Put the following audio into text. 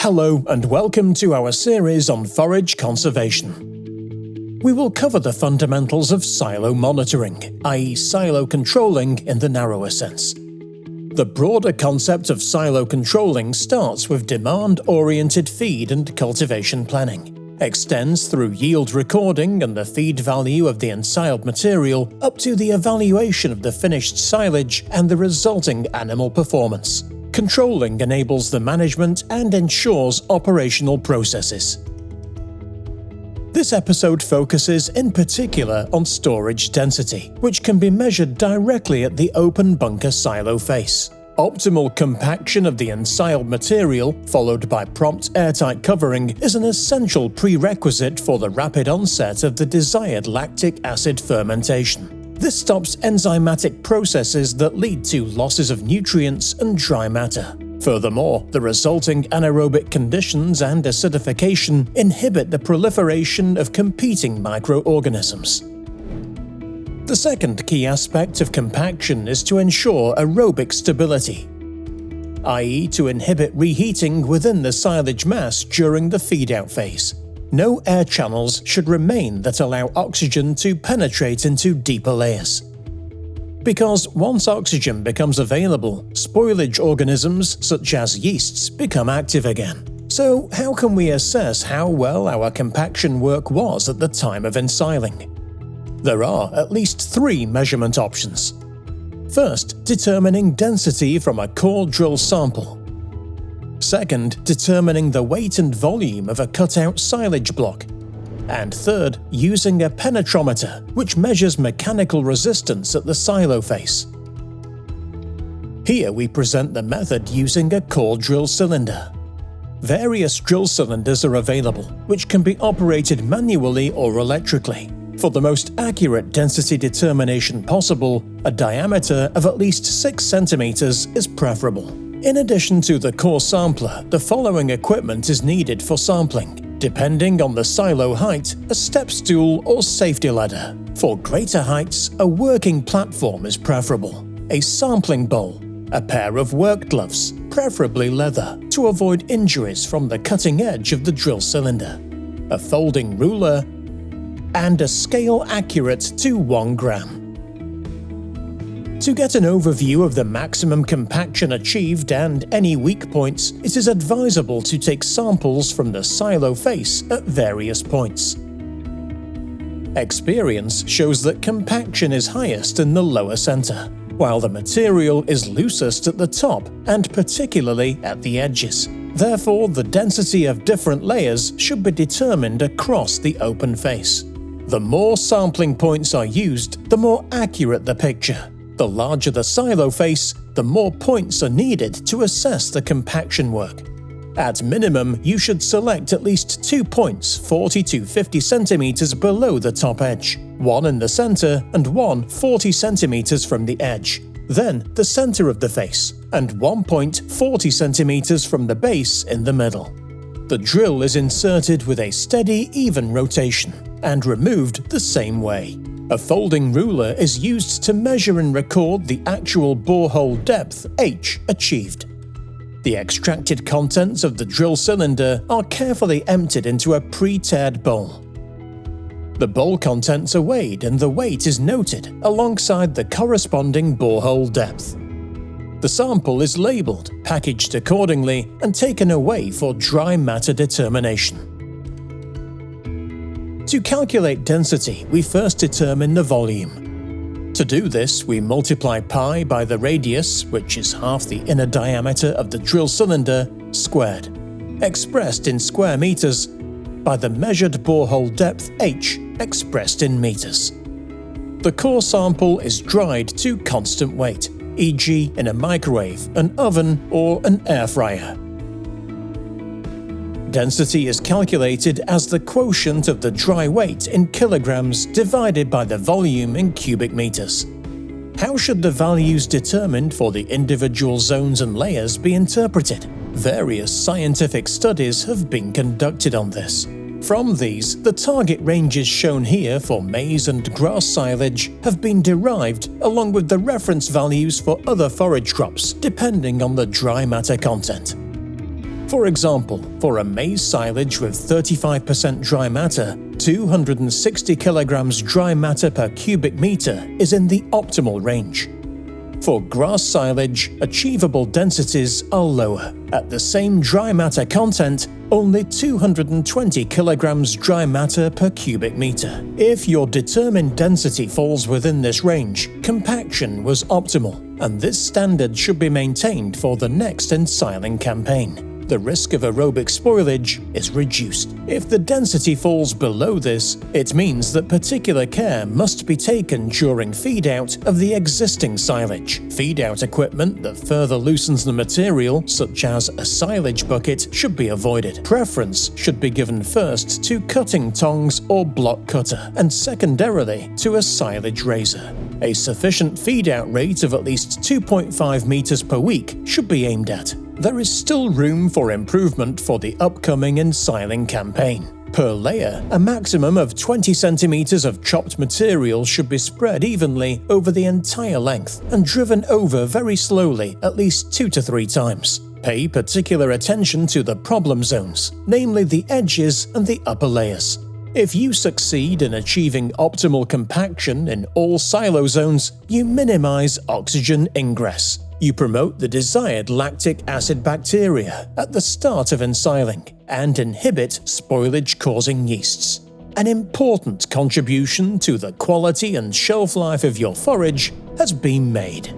Hello and welcome to our series on forage conservation. We will cover the fundamentals of silo monitoring, i.e. silo controlling in the narrower sense. The broader concept of silo controlling starts with demand-oriented feed and cultivation planning, extends through yield recording and the feed value of the ensiled material up to the evaluation of the finished silage and the resulting animal performance. Controlling enables the management and ensures operational processes. This episode focuses in particular on storage density, which can be measured directly at the open bunker silo face. Optimal compaction of the ensiled material, followed by prompt airtight covering, is an essential prerequisite for the rapid onset of the desired lactic acid fermentation. This stops enzymatic processes that lead to losses of nutrients and dry matter. Furthermore, the resulting anaerobic conditions and acidification inhibit the proliferation of competing microorganisms. The second key aspect of compaction is to ensure aerobic stability, i.e. to inhibit reheating within the silage mass during the feed-out phase. No air channels should remain that allow oxygen to penetrate into deeper layers. Because once oxygen becomes available, spoilage organisms such as yeasts become active again. So how can we assess how well our compaction work was at the time of ensiling? There are at least 3 measurement options. First, determining density from a core drill sample. Second, determining the weight and volume of a cut-out silage block. And third, using a penetrometer, which measures mechanical resistance at the silo face. Here we present the method using a core drill cylinder. Various drill cylinders are available, which can be operated manually or electrically. For the most accurate density determination possible, a diameter of at least 6 cm is preferable. In addition to the core sampler, the following equipment is needed for sampling. Depending on the silo height, a step stool or safety ladder. For greater heights, a working platform is preferable. A sampling bowl, a pair of work gloves, preferably leather, to avoid injuries from the cutting edge of the drill cylinder, a folding ruler, and a scale accurate to 1 gram. To get an overview of the maximum compaction achieved and any weak points, it is advisable to take samples from the silo face at various points. Experience shows that compaction is highest in the lower center, while the material is loosest at the top and particularly at the edges. Therefore, the density of different layers should be determined across the open face. The more sampling points are used, the more accurate the picture. The larger the silo face, the more points are needed to assess the compaction work. At minimum, you should select at least 2 points 40 to 50 cm below the top edge, 1 in the center and 1 40 cm from the edge, then the center of the face, and 1 point 40 cm from the base in the middle. The drill is inserted with a steady, even rotation and removed the same way. A folding ruler is used to measure and record the actual borehole depth H achieved. The extracted contents of the drill cylinder are carefully emptied into a pre-tared bowl. The bowl contents are weighed and the weight is noted alongside the corresponding borehole depth. The sample is labeled, packaged accordingly, and taken away for dry matter determination. To calculate density, we first determine the volume. To do this, we multiply pi by the radius, which is half the inner diameter of the drill cylinder, squared, expressed in square meters, by the measured borehole depth h, expressed in meters. The core sample is dried to constant weight, e.g. in a microwave, an oven, or an air fryer. Density is calculated as the quotient of the dry weight in kilograms divided by the volume in cubic meters. How should the values determined for the individual zones and layers be interpreted? Various scientific studies have been conducted on this. From these, the target ranges shown here for maize and grass silage have been derived along with the reference values for other forage crops depending on the dry matter content. For example, for a maize silage with 35% dry matter, 260 kg dry matter per cubic meter is in the optimal range. For grass silage, achievable densities are lower. At the same dry matter content, only 220 kg dry matter per cubic meter. If your determined density falls within this range, compaction was optimal, and this standard should be maintained for the next ensiling campaign. The risk of aerobic spoilage is reduced. If the density falls below this, it means that particular care must be taken during feed-out of the existing silage. Feed-out equipment that further loosens the material, such as a silage bucket, should be avoided. Preference should be given first to cutting tongs or block cutter, and secondarily to a silage razor. A sufficient feed-out rate of at least 2.5 meters per week should be aimed at. There is still room for improvement for the upcoming ensiling campaign. Per layer, a maximum of 20 centimeters of chopped material should be spread evenly over the entire length and driven over very slowly at least 2 to 3 times. Pay particular attention to the problem zones, namely the edges and the upper layers. If you succeed in achieving optimal compaction in all silo zones, you minimize oxygen ingress. You promote the desired lactic acid bacteria at the start of ensiling and inhibit spoilage-causing yeasts. An important contribution to the quality and shelf life of your forage has been made.